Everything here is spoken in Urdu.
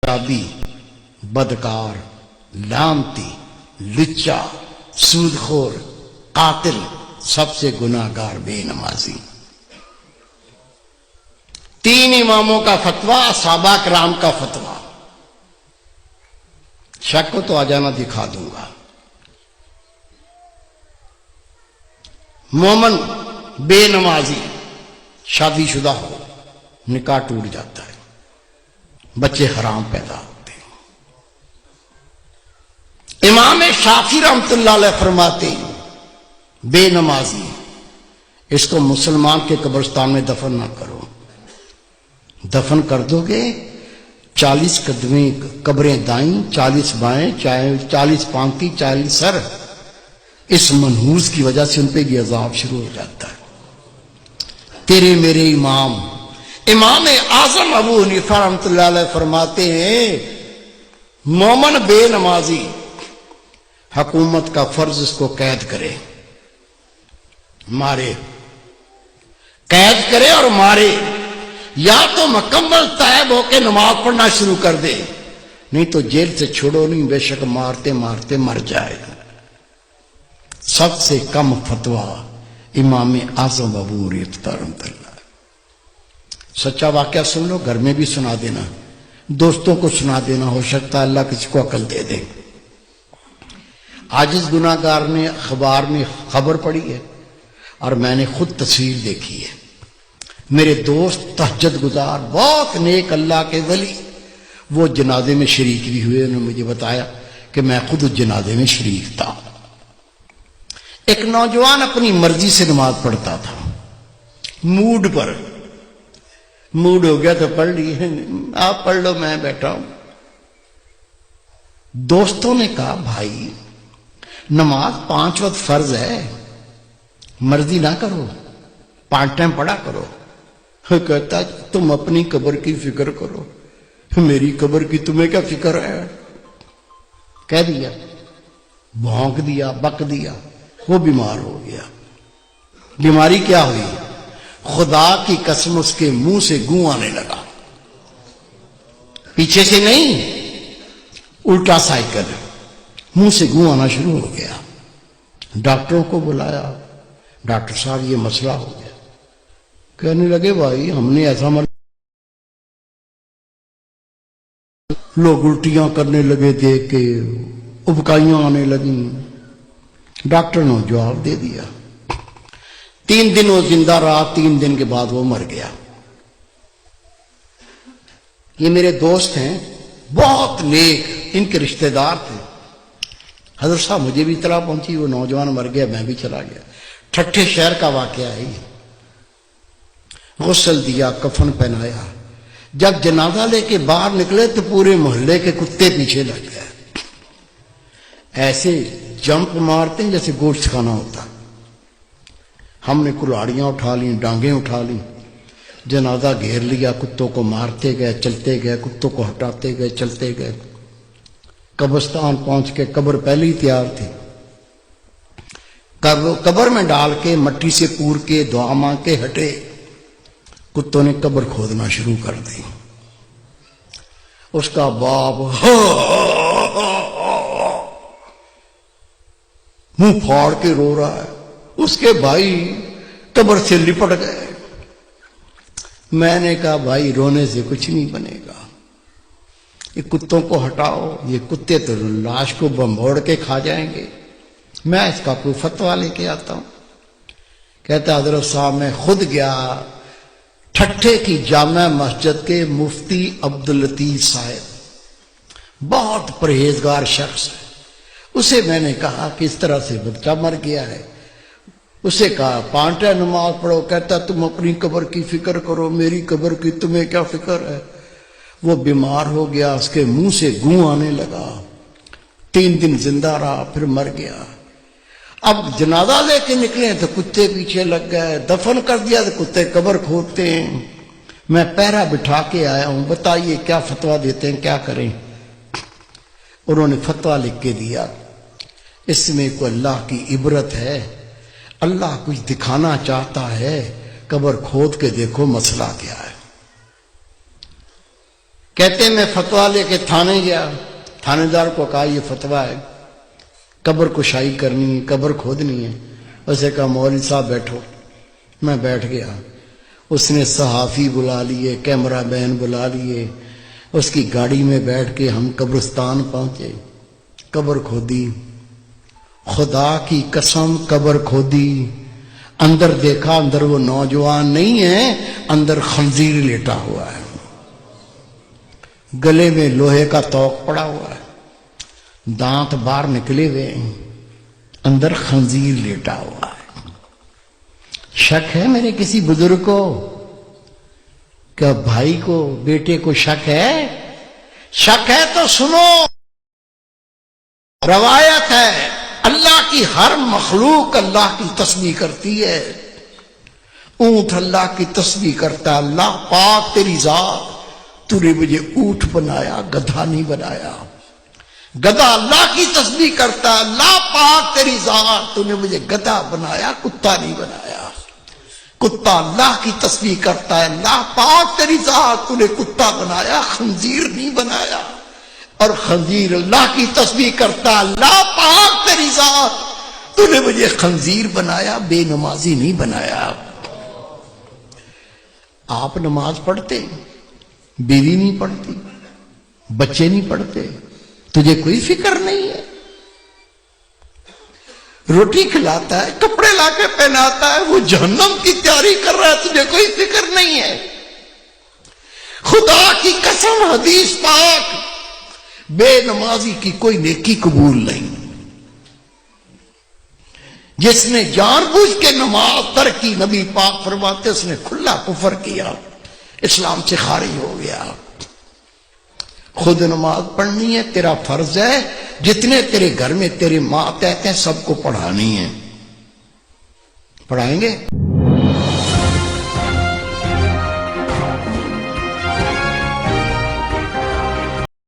شرابی، بدکار، لامتی، لچا، سودخور، قاتل، سب سے گناہگار بے نمازی۔ تین اماموں کا فتویٰ، صحابہ کرام کا فتویٰ۔ شک کو تو آ جانا، دکھا دوں گا۔ مومن بے نمازی شادی شدہ ہو، نکاح ٹوٹ جاتا ہے، بچے حرام پیدا ہوتے ہیں۔ امام شافعی رحمۃ اللہ علیہ فرماتے ہیں بے نمازی اس کو مسلمان کے قبرستان میں دفن نہ کرو، دفن کر دو گے 40 قدمیں قبریں دائیں، 40 بائیں، 40 پانتی، 40 سر، اس منحوس کی وجہ سے ان پہ یہ عذاب شروع ہو جاتا ہے۔ تیرے میرے امام اعظم ابو حنیفہ رحمۃ اللہ علیہ فرماتے ہیں مومن بے نمازی حکومت کا فرض اس کو قید کرے، مارے، قید کرے اور مارے، یا تو مکمل تائب ہو کے نماز پڑھنا شروع کر دے، نہیں تو جیل سے چھوڑو نہیں، بے شک مارتے مارتے مر جائے۔ سب سے کم فتویٰ امام اعظم ابو حنیفہ رحمۃ اللہ۔ سچا واقعہ سن لو، گھر میں بھی سنا دینا، دوستوں کو سنا دینا، ہو سکتا ہے اللہ کسی کو عقل دے دے۔ عاجز گناہگار نے اخبار میں خبر پڑھی ہے اور میں نے خود تصویر دیکھی ہے۔ میرے دوست تہجد گزار، بہت نیک اللہ کے ولی، وہ جنازے میں شریک بھی ہوئے، انہوں نے مجھے بتایا کہ میں خود اس جنازے میں شریک تھا۔ ایک نوجوان اپنی مرضی سے نماز پڑھتا تھا، موڈ پر، موڈ ہو گیا تو پڑھ لی، آپ پڑھ لو میں بیٹھا ہوں۔ دوستوں نے کہا بھائی نماز 5 وقت فرض ہے، مرضی نہ کرو، 5 ٹائم پڑھا کرو۔ کہتا تم اپنی قبر کی فکر کرو، میری قبر کی تمہیں کیا فکر ہے؟ کہہ دیا، بھونک دیا، بک دیا، وہ بیمار ہو گیا۔ بیماری کیا ہوئی؟ خدا کی قسم اس کے منہ سے گوں آنے لگا، پیچھے سے نہیں، الٹا سائیکل، منہ سے گوں آنا شروع ہو گیا۔ ڈاکٹروں کو بلایا، ڈاکٹر صاحب یہ مسئلہ ہو گیا۔ کہنے لگے بھائی ہم نے ایسا لوگ الٹیاں کرنے لگے، دیکھ کے ابکائیاں آنے لگیں۔ ڈاکٹر نے جواب دے دیا۔ 3 دن وہ زندہ رہا، 3 دن کے بعد وہ مر گیا۔ یہ میرے دوست ہیں، بہت نیک، ان کے رشتہ دار تھے۔ حضرت صاحب مجھے بھی اطلاع پہنچی وہ نوجوان مر گیا، میں بھی چلا گیا۔ ٹھٹھے شہر کا واقعہ ہے یہ۔ غسل دیا، کفن پہنایا، جب جنازہ لے کے باہر نکلے تو پورے محلے کے کتے پیچھے لگ گئے، ایسے جمپ مارتے ہیں جیسے گوشت کھانا ہوتا۔ ہم نے کلاڑیاں اٹھا لیں، ڈانگیں اٹھا لیں، جنازہ گھیر لیا، کتوں کو مارتے گئے، چلتے گئے، کتوں کو ہٹاتے گئے، چلتے گئے۔ قبرستان پہنچ کے قبر پہلے ہی تیار تھی، قبر میں ڈال کے مٹی سے پور کے دعا مانگ کے ہٹے، کتوں نے قبر کھودنا شروع کر دی۔ اس کا باپ منہ پھاڑ کے رو رہا ہے، اس کے بھائی قبر سے لپٹ گئے۔ میں نے کہا بھائی رونے سے کچھ نہیں بنے گا، یہ کتوں کو ہٹاؤ، یہ کتے تو لاش کو بمبوڑ کے کھا جائیں گے، میں اس کا کوئی فتویٰ لے کے آتا ہوں۔ کہتا حضرت صاحب میں خود گیا، ٹھٹھے کی جامع مسجد کے مفتی عبداللطیف صاحب، بہت پرہیزگار شخص ہے، اسے میں نے کہا کہ اس طرح سے بچہ مر گیا ہے، اسے کہا 5 ٹائم نماز پڑھو، کہتا تم اپنی قبر کی فکر کرو، میری قبر کی تمہیں کیا فکر ہے؟ وہ بیمار ہو گیا، اس کے منہ سے گوں آنے لگا، 3 دن زندہ رہا، پھر مر گیا۔ اب جنازہ لے کے نکلے تو کتے پیچھے لگ گئے، دفن کر دیا تو کتے قبر کھودتے ہیں۔ میں پہرا بٹھا کے آیا ہوں، بتائیے کیا فتویٰ دیتے ہیں، کیا کریں؟ انہوں نے فتویٰ لکھ کے دیا، اس میں کوئی اللہ کی عبرت ہے، اللہ کچھ دکھانا چاہتا ہے، قبر کھود کے دیکھو مسئلہ کیا ہے۔ کہتے ہیں میں فتویٰ لے کے تھانے گیا، تھانے دار کو کہا یہ فتویٰ ہے، قبر کشائی کرنی ہے، قبر کھودنی ہے۔ اسے کہا مولوی صاحب بیٹھو۔ میں بیٹھ گیا، اس نے صحافی بلا لیے، کیمرہ مین بلا لیے، اس کی گاڑی میں بیٹھ کے ہم قبرستان پہنچے، قبر کھودی، خدا کی قسم قبر کھودی، اندر دیکھا، اندر وہ نوجوان نہیں ہے، اندر خنزیر لیٹا ہوا ہے، گلے میں لوہے کا توق پڑا ہوا ہے، دانت باہر نکلے ہوئے ہیں، اندر خنزیر لیٹا ہوا ہے۔ شک ہے میرے کسی بزرگ کو؟ کیا بھائی کو، بیٹے کو شک ہے؟ شک ہے تو سنو، روایت ہے اللہ کی ہر مخلوق اللہ کی تسبیح کرتی ہے۔ اونٹ اللہ کی تسبیح کرتا ہے، اللہ پاک تیری ذات، تو نے مجھے اونٹ بنایا، گدھا نہیں بنایا۔ گدھا اللہ کی تسبیح کرتا ہے، اللہ پاک تیری ذات، تو نے مجھے گدھا بنایا، کتا نہیں بنایا۔ کتا اللہ کی تسبیح کرتا ہے، اللہ پاک تیری ذات، تو نے کتا بنایا، خنزیر نہیں بنایا۔ اور خنزیر اللہ کی تسبیح کرتا ہے، اللہ پاک تیری ذات، تو نے مجھے خنزیر بنایا، بے نمازی نہیں بنایا۔ آپ نماز پڑھتے، بیوی نہیں پڑھتی، بچے نہیں پڑھتے، تجھے کوئی فکر نہیں ہے؟ روٹی کھلاتا ہے، کپڑے لا کے پہناتا ہے، وہ جہنم کی تیاری کر رہا ہے، تجھے کوئی فکر نہیں ہے؟ خدا کی قسم حدیث پاک، بے نمازی کی کوئی نیکی قبول نہیں۔ جس نے جان بوجھ کے نماز ترک کی، نبی پاک فرماتے اس نے کھلا کفر کیا، اسلام سے خارج ہو گیا۔ خود نماز پڑھنی ہے، تیرا فرض ہے، جتنے تیرے گھر میں تیرے ماں تحت ہیں سب کو پڑھانی ہے۔ پڑھائیں گے؟